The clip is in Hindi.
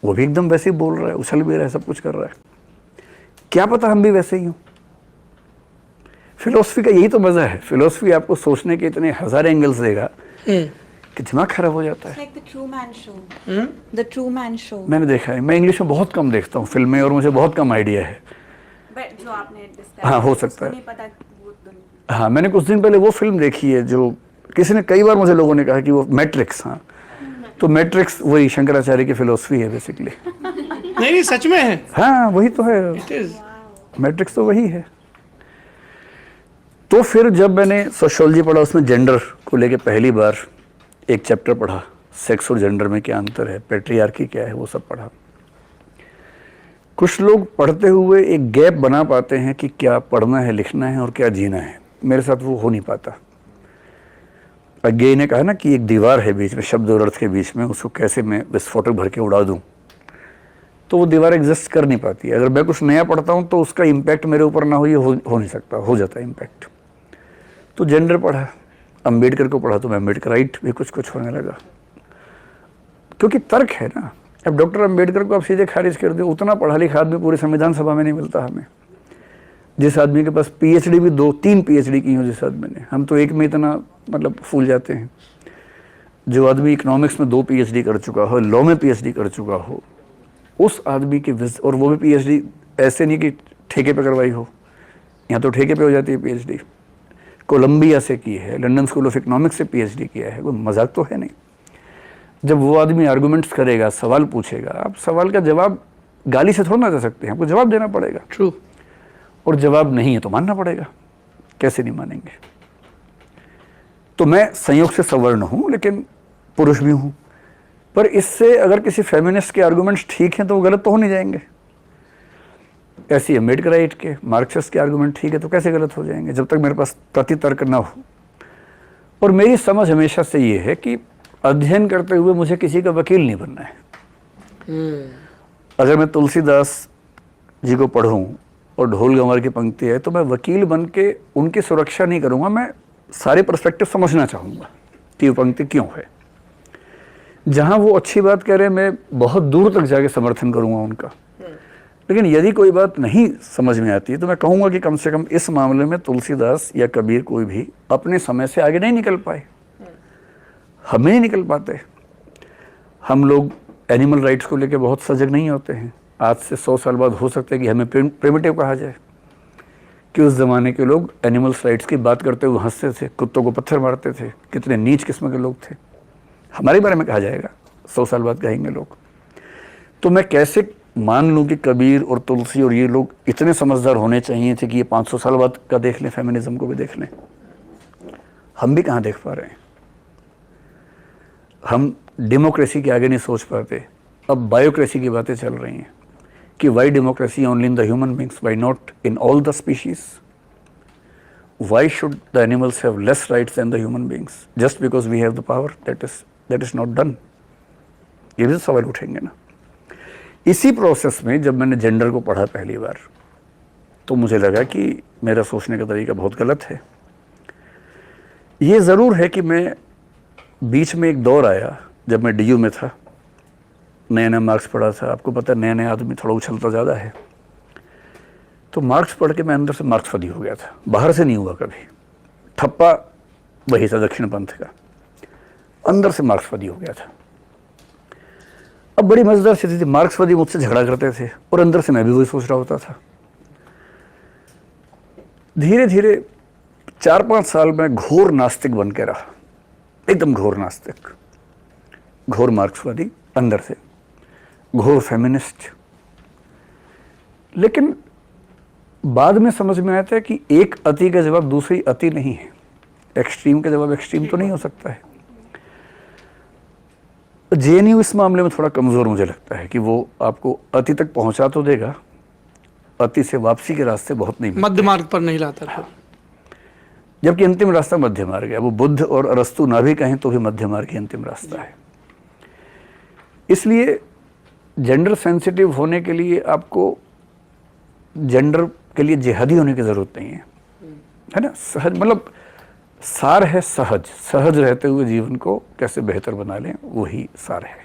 वो भी एकदम वैसे ही बोल रहा है, उछल भी रहा है, सब कुछ कर रहा है। क्या पता हम भी वैसे ही हों। फिलोसफी का यही तो मजा है, फिलोसफी आपको सोचने के इतने हजार एंगल्स देगा कि दिमाग खराब हो जाता है। Like the Truman Show. The Truman Show. मैंने देखा है, मैं इंग्लिश में बहुत कम देखता हूँ फिल्में, और मुझे बहुत कम आइडिया है। But जो आपने describe हाँ, हो किया, सकता है। उसको नहीं पता वो दुनिया। हाँ, मैंने कुछ दिन पहले वो फिल्म देखी है जो किसी ने कई बार मुझे लोगों ने कहा कि वो मैट्रिक्स। हाँ, तो मैट्रिक्स वही शंकराचार्य की फिलोसफी है बेसिकली। नहीं सच में है। हाँ, वही तो है, मैट्रिक्स तो वही है। तो फिर जब मैंने सोशियोलॉजी पढ़ा, उसमें जेंडर को लेके पहली बार एक चैप्टर पढ़ा, सेक्स और जेंडर में क्या अंतर है, पैट्रियार्की क्या है, वो सब पढ़ा। कुछ लोग पढ़ते हुए एक गैप बना पाते हैं कि क्या पढ़ना है, लिखना है और क्या जीना है। मेरे साथ वो हो नहीं पाता। अज्ञेय ने कहा ना कि एक दीवार है बीच में, शब्द और अर्थ के बीच में, उसको कैसे मैं विस्फोटक भर के उड़ा दूं, तो वो दीवार एग्जिस्ट कर नहीं पाती। अगर मैं कुछ नया पढ़ता हूं तो उसका इम्पैक्ट मेरे ऊपर ना हो, ये हो नहीं सकता, हो जाता है इम्पैक्ट। तो जेंडर पढ़ा, अम्बेडकर को पढ़ा तो मैं अम्बेडकराइट भी कुछ होने लगा, क्योंकि तर्क है ना। अब डॉक्टर अम्बेडकर को आप सीधे खारिज कर दो, उतना पढ़ा लिखा आदमी पूरी संविधान सभा में नहीं मिलता हमें। जिस आदमी के पास पीएचडी भी 2-3 पीएचडी की हो, जिस आदमी ने, हम तो एक में इतना मतलब फूल जाते हैं। जो आदमी इकोनॉमिक्स में 2 पीएचडी कर चुका हो, लॉ में पीएचडी कर चुका हो, उस आदमी की और वो भी पीएचडी ऐसे नहीं कि ठेके पे करवाई हो, यहाँ तो ठेके पे हो जाती है पीएचडी। कोलंबिया से की है, लंदन स्कूल ऑफ इकोनॉमिक्स से पीएचडी किया है, कोई मजाक तो है नहीं। जब वो आदमी आर्गुमेंट्स करेगा, सवाल पूछेगा, आप सवाल का जवाब गाली से थोड़ा ना दे सकते हैं, आपको जवाब देना पड़ेगा। ट्रू। और जवाब नहीं है तो मानना पड़ेगा, कैसे नहीं मानेंगे। तो मैं संयोग से सवर्ण हूं, लेकिन पुरुष भी हूं। पर इससे अगर किसी फेमिनिस्ट के आर्गुमेंट्स ठीक हैं तो वो गलत तो हो नहीं जाएंगे। ऐसी अम्बेडकराइट के, मार्क्सिस्ट के आर्गुमेंट ठीक है तो कैसे गलत हो जाएंगे, जब तक मेरे पास प्रतितर्क ना हो। और मेरी समझ हमेशा से ये है कि अध्ययन करते हुए मुझे किसी का वकील नहीं बनना है। अगर मैं तुलसीदास जी को पढ़ूं और ढोल गंवार की पंक्ति है तो मैं वकील बन के उनकी सुरक्षा नहीं करूंगा, मैं सारे पर्सपेक्टिव समझना चाहूंगा कि वो पंक्ति क्यों है। जहां वो अच्छी बात कह रहे हैं मैं बहुत दूर तक जाके समर्थन करूंगा उनका। लेकिन यदि कोई बात नहीं समझ में आती है तो मैं कहूंगा कि कम से कम इस मामले में तुलसीदास या कबीर कोई भी अपने समय से आगे नहीं निकल पाए, हमें नहीं निकल पाते। हम लोग एनिमल राइट्स को लेकर बहुत सजग नहीं होते हैं। आज से 100 साल बाद हो सकता है कि हमें प्रिमिटिव कहा जाए, कि उस ज़माने के लोग एनिमल्स राइट्स की बात करते हुए हंसते थे, कुत्तों को पत्थर मारते थे, कितने नीच किस्म के लोग थे। हमारे बारे में कहा जाएगा, 100 साल बाद कहेंगे लोग। तो मैं कैसे मान लूँ कि कबीर और तुलसी और ये लोग इतने समझदार होने चाहिए थे कि ये 500 साल बाद का देख लें, फेमिनिज्म को भी देख लें। हम भी कहाँ देख पा रहे हैं। हम डेमोक्रेसी के आगे नहीं सोच पाते। अब बायोक्रेसी की बातें चल रही हैं कि why democracy only in the human beings, why not in all the species, why should the animals have less rights than the human beings just because we have the power, that is not done. ये भी सवाल उठेंगे ना। इसी प्रोसेस में जब मैंने जेंडर को पढ़ा पहली बार तो मुझे लगा कि मेरा सोचने का तरीका बहुत गलत है। ये ज़रूर है कि मैं बीच में एक दौर आया जब मैं डीयू में था, नया नया मार्क्स पढ़ा था। आपको पता है नया नया आदमी थोड़ा उछलता ज़्यादा है, तो मार्क्स पढ़ के मैं अंदर से मार्क्सवादी हो गया था। बाहर से नहीं हुआ कभी, ठप्पा वही था दक्षिण पंथ का, अंदर से मार्क्सवादी हो गया था। अब बड़ी मजेदार स्थिति थी, मार्क्सवादी मुझसे झगड़ा करते थे और अंदर से मैं भी वही सोच रहा होता था। धीरे धीरे 4-5 साल में घोर नास्तिक बन के रहा, एकदम घोर नास्तिक, घोर मार्क्सवादी, अंदर से घोर फेमिनिस्ट। लेकिन बाद में समझ में आया था कि एक अति का जवाब दूसरी अति नहीं है, एक्सट्रीम का जवाब एक्सट्रीम तो नहीं हो सकता है। जेएनयू इस मामले में थोड़ा कमजोर मुझे लगता है कि वो आपको अति तक पहुंचा तो देगा, अति से वापसी के रास्ते बहुत नहीं, मध्य मार्ग पर नहीं लाता था। जबकि अंतिम रास्ता मध्य मार्ग है। वो बुद्ध और अरस्तु ना भी कहें तो भी मध्य मार्ग ही अंतिम रास्ता है। इसलिए जेंडर सेंसिटिव होने के लिए आपको जेंडर के लिए जिहादी होने की जरूरत नहीं है ना। सहज मतलब सार है सहज, सहज रहते हुए जीवन को कैसे बेहतर बना लें, वही सार है।